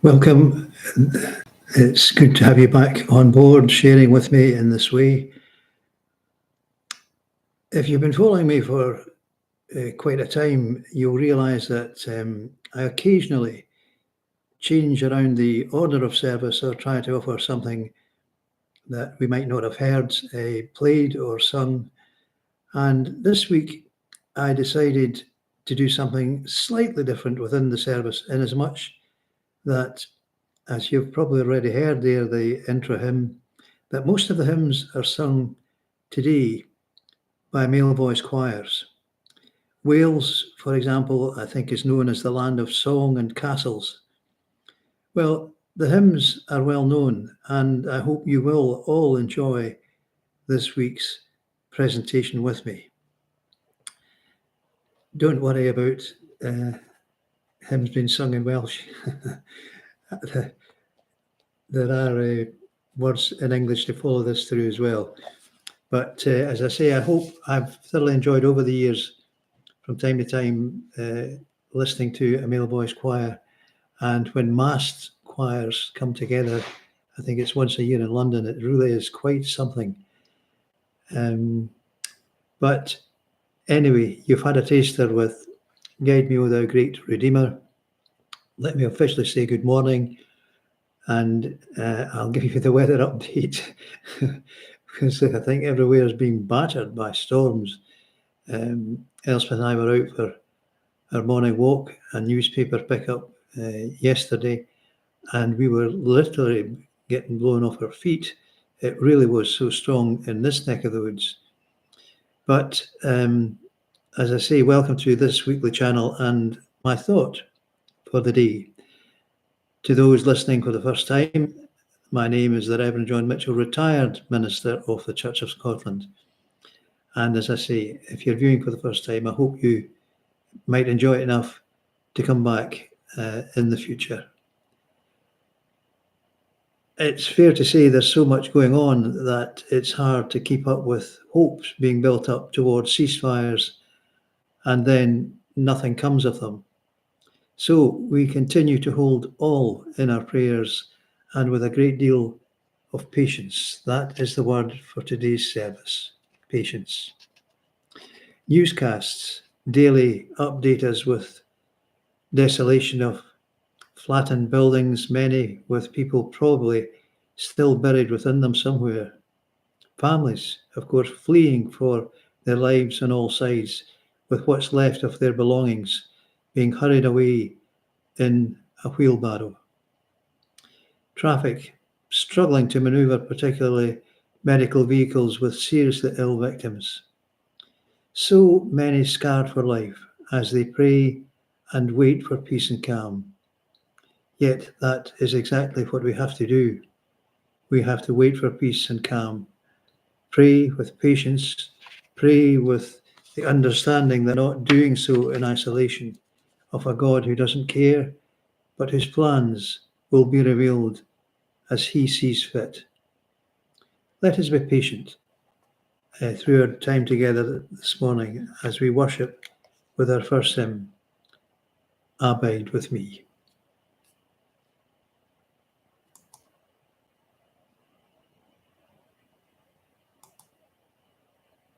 Welcome. It's good to have you back on board, sharing with me in this way. If you've been following me for quite a time, you'll realise that I occasionally change around the order of service or try to offer something that we might not have heard played or sung. And this week, I decided to do something slightly different within the service, inasmuch that, as you've probably already heard there, the intro hymn, that most of the hymns are sung today by male voice choirs. Wales, for example, I think is known as the land of song and castles. Well, the hymns are well known, and I hope you will all enjoy this week's presentation with me. Don't worry about hymns being sung in Welsh. There are words in English to follow this through as well. But as I say, I hope I've thoroughly enjoyed over the years, from time to time, listening to a male voice choir. And when massed choirs come together, I think it's once a year in London, it really is quite something. But anyway, you've had a taster with Guide Me, O Thou Great Redeemer. Let me officially say good morning, and I'll give you the weather update because I think everywhere is being battered by storms. Elspeth and I were out for our morning walk, a newspaper pickup yesterday, and we were literally getting blown off our feet. It really was so strong in this neck of the woods. But as I say, welcome to this weekly channel, and my thought for the day. To those listening for the first time, my name is the Reverend John Mitchell, retired minister of the Church of Scotland. And as I say, if you're viewing for the first time, I hope you might enjoy it enough to come back in the future. It's fair to say there's so much going on that it's hard to keep up with hopes being built up towards ceasefires, and then nothing comes of them. So we continue to hold all in our prayers, and with a great deal of patience. That is the word for today's service, patience. Newscasts daily update us with desolation of flattened buildings, many with people probably still buried within them somewhere. Families, of course, fleeing for their lives on all sides, with what's left of their belongings being hurried away in a wheelbarrow. Traffic struggling to manoeuvre, particularly medical vehicles with seriously ill victims. So many scarred for life as they pray and wait for peace and calm. Yet that is exactly what we have to do. We have to wait for peace and calm. Pray with patience, pray with the understanding that not doing so in isolation of a God who doesn't care, but whose plans will be revealed as he sees fit. Let us be patient through our time together this morning as we worship with our first hymn, Abide with Me.